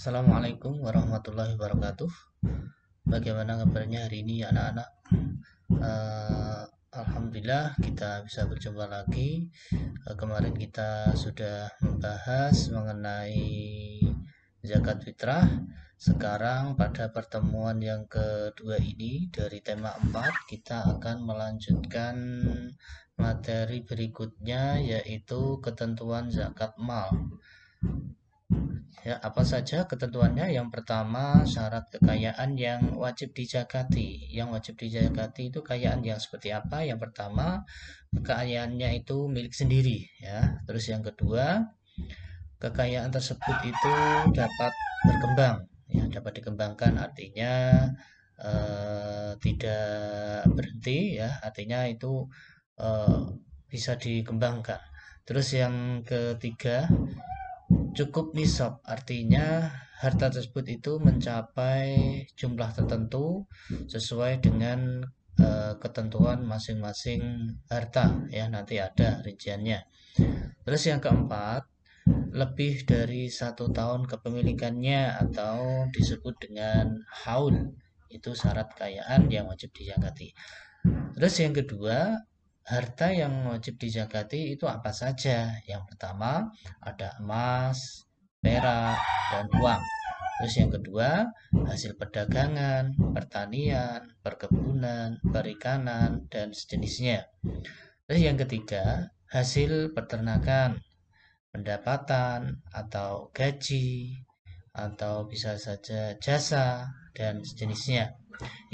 Assalamualaikum warahmatullahi wabarakatuh. Bagaimana kabarnya hari ini anak-anak? Eh, Alhamdulillah kita bisa berjumpa lagi. Kemarin kita sudah membahas mengenai zakat fitrah. Sekarang pada pertemuan yang kedua ini dari tema 4 kita akan melanjutkan materi berikutnya, yaitu ketentuan zakat mal. Ya, apa saja ketentuannya? Yang pertama, syarat kekayaan yang wajib dijakati. Yang wajib dijakati itu kekayaan yang seperti apa? Yang pertama, kekayaannya itu milik sendiri, ya. Terus yang kedua, kekayaan tersebut itu dapat berkembang, ya, dapat dikembangkan, artinya tidak berhenti, ya, artinya itu eh, bisa dikembangkan. Terus yang ketiga, cukup nisab, artinya harta tersebut itu mencapai jumlah tertentu sesuai dengan ketentuan masing-masing harta, ya, nanti ada rinciannya. Terus yang keempat, lebih dari 1 tahun kepemilikannya atau disebut dengan haul, itu syarat kekayaan yang wajib dijakati. Terus yang kedua, harta yang wajib dijakati itu apa saja? Yang pertama ada emas, perak, dan uang. Terus yang kedua, hasil perdagangan, pertanian, perkebunan, perikanan, dan sejenisnya. Terus yang ketiga, hasil peternakan, pendapatan, atau gaji, atau bisa saja jasa, dan sejenisnya.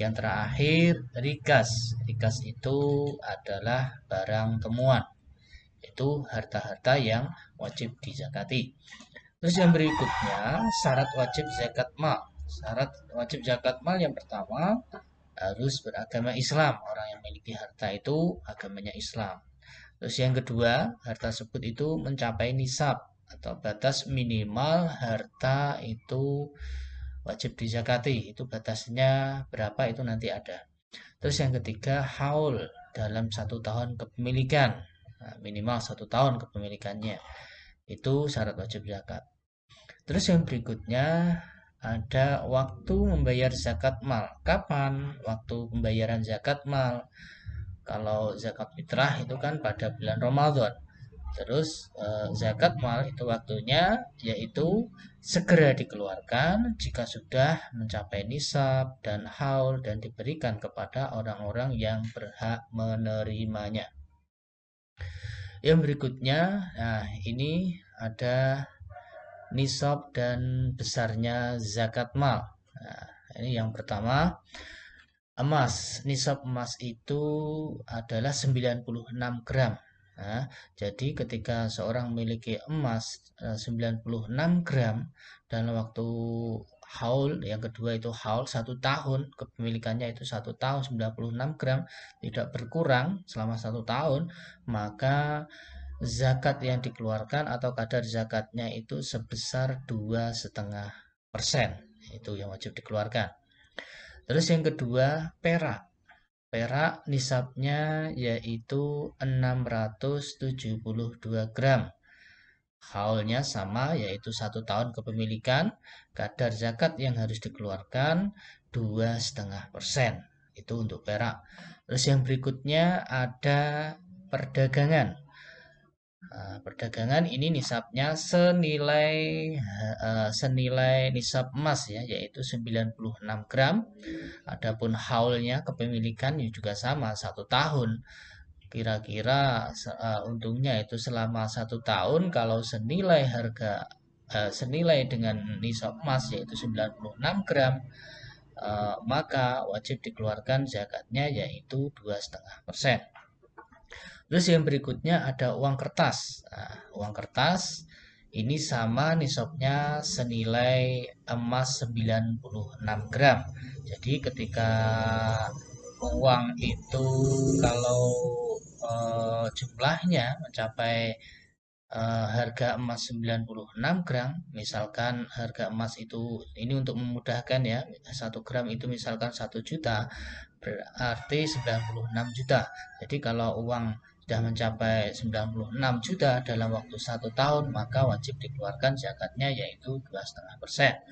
Yang terakhir, rikas. Rikas itu adalah barang temuan. Itu harta-harta yang wajib dizakati. Terus yang berikutnya, syarat wajib zakat mal. Syarat wajib zakat mal yang pertama, harus beragama Islam. Orang yang memiliki harta itu agamanya Islam. Terus yang kedua, harta tersebut itu mencapai nisab atau batas minimal harta itu wajib dizakati. Itu batasnya berapa itu nanti ada. Terus yang ketiga, haul dalam 1 tahun kepemilikan. Nah, minimal 1 tahun kepemilikannya. Itu syarat wajib zakat. Terus yang berikutnya ada waktu membayar zakat mal. Kapan waktu pembayaran zakat mal? Kalau zakat fitrah itu kan pada bulan Ramadan. Terus zakat mal itu waktunya yaitu segera dikeluarkan jika sudah mencapai nisab dan haul dan diberikan kepada orang-orang yang berhak menerimanya. Yang berikutnya, nah ini ada nisab dan besarnya zakat mal. Nah, ini yang pertama, emas. Nisab emas itu adalah 96 gram. Nah, jadi ketika seorang memiliki emas 96 gram dalam waktu haul, yang kedua itu haul 1 tahun, kepemilikannya itu 1 tahun 96 gram, tidak berkurang selama 1 tahun, maka zakat yang dikeluarkan atau kadar zakatnya itu sebesar 2,5%. Itu yang wajib dikeluarkan. Terus yang kedua, perak. Perak nisabnya yaitu 672 gram. Haulnya sama, yaitu 1 tahun kepemilikan. Kadar zakat yang harus dikeluarkan 2,5%. Itu untuk perak. Terus yang berikutnya ada perdagangan. Perdagangan ini nisabnya senilai nisab emas, ya, yaitu 96 gram. Adapun haulnya kepemilikan juga sama 1 tahun. Kira-kira untungnya itu selama 1 tahun kalau senilai dengan nisab emas yaitu 96 gram, maka wajib dikeluarkan zakatnya yaitu 2,5%. Terus yang berikutnya ada uang kertas. Nah, uang kertas ini sama nisabnya senilai emas 96 gram. Jadi ketika uang itu kalau jumlahnya mencapai harga emas 96 gram, misalkan harga emas itu, ini untuk memudahkan ya, 1 gram itu misalkan 1 juta, berarti 96 juta. Jadi kalau uang sudah mencapai 96 juta dalam waktu 1 tahun, maka wajib dikeluarkan zakatnya yaitu 2,5%.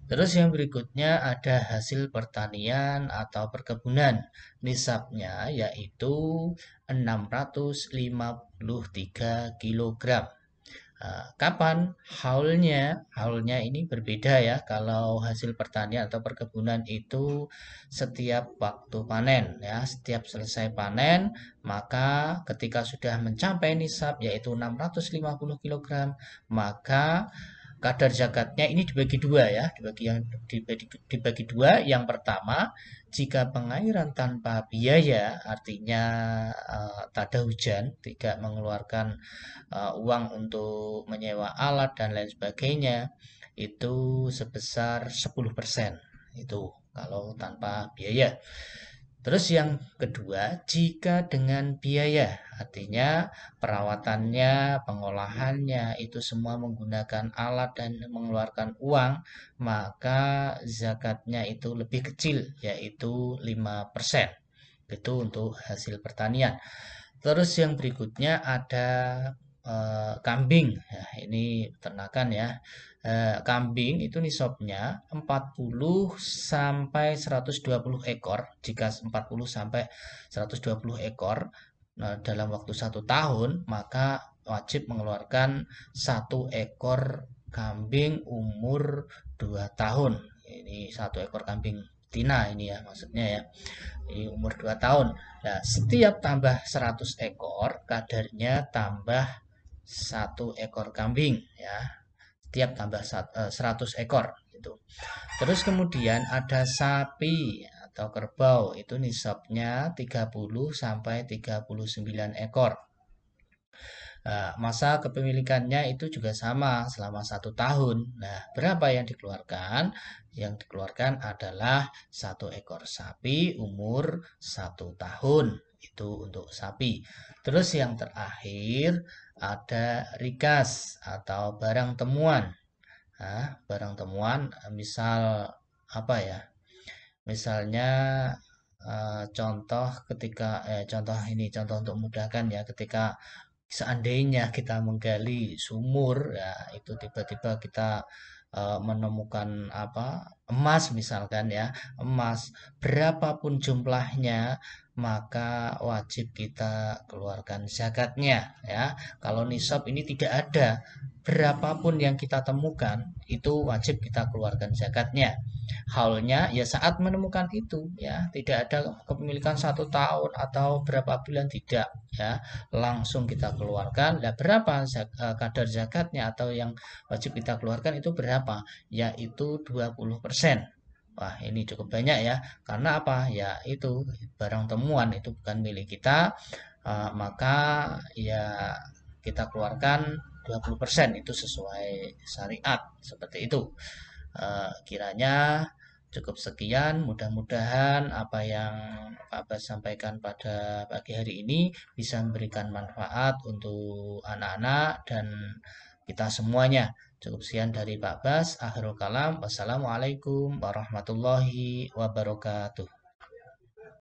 Terus yang berikutnya ada hasil pertanian atau perkebunan. Nisabnya yaitu 653 kilogram. Kapan haulnya? Haulnya ini berbeda ya. Kalau hasil pertanian atau perkebunan itu setiap waktu panen ya, setiap selesai panen, maka ketika sudah mencapai nisab yaitu 650 kilogram, maka kadar zakatnya ini dibagi dua ya, dibagi dua. Yang pertama, jika pengairan tanpa biaya, artinya tak ada hujan, tidak mengeluarkan uang untuk menyewa alat dan lain sebagainya, itu sebesar 10%. Itu kalau tanpa biaya. Terus yang kedua, jika dengan biaya, artinya perawatannya, pengolahannya, itu semua menggunakan alat dan mengeluarkan uang, maka zakatnya itu lebih kecil, yaitu 5%. Itu untuk hasil pertanian. Terus yang berikutnya ada kambing. Nah, ini ternakan ya. Kambing itu nisabnya 40 sampai 120 ekor. Jika 40 sampai 120 ekor dalam waktu 1 tahun, maka wajib mengeluarkan 1 ekor kambing umur 2 tahun. Ini 1 ekor kambing betina ini ya maksudnya ya. Ini umur 2 tahun. Nah, setiap tambah 100 ekor, kadarnya tambah 1 ekor kambing ya. Setiap tambah 100 ekor gitu. Terus kemudian ada sapi atau kerbau, itu nisabnya 30 sampai 39 ekor. Masa kepemilikannya itu juga sama selama 1 tahun. Nah, berapa yang dikeluarkan? Yang dikeluarkan adalah 1 ekor sapi umur 1 tahun. Itu untuk sapi. Terus yang terakhir ada rikas atau barang temuan. Nah, barang temuan misal apa ya? Misalnya contoh untuk memudahkan ya, ketika seandainya kita menggali sumur ya, itu tiba-tiba kita menemukan apa, emas misalkan ya, emas berapapun jumlahnya, maka wajib kita keluarkan zakatnya ya. Kalau nisab ini tidak ada, berapapun yang kita temukan itu wajib kita keluarkan zakatnya. Halnya ya saat menemukan itu ya, tidak ada kepemilikan 1 tahun atau berapa bulan, tidak ya, langsung kita keluarkan. Nah, berapa kadar zakatnya atau yang wajib kita keluarkan itu berapa? Yaitu 20%. Wah, ini cukup banyak ya. Karena apa? Ya itu barang temuan, itu bukan milik kita, maka ya kita keluarkan 20%, itu sesuai syariat seperti itu. Kiranya cukup sekian, mudah-mudahan apa yang Pak Bas sampaikan pada pagi hari ini bisa memberikan manfaat untuk anak-anak dan kita semuanya. Cukup sekian dari Pak Bas. Akhirul kalam. Wassalamualaikum warahmatullahi wabarakatuh.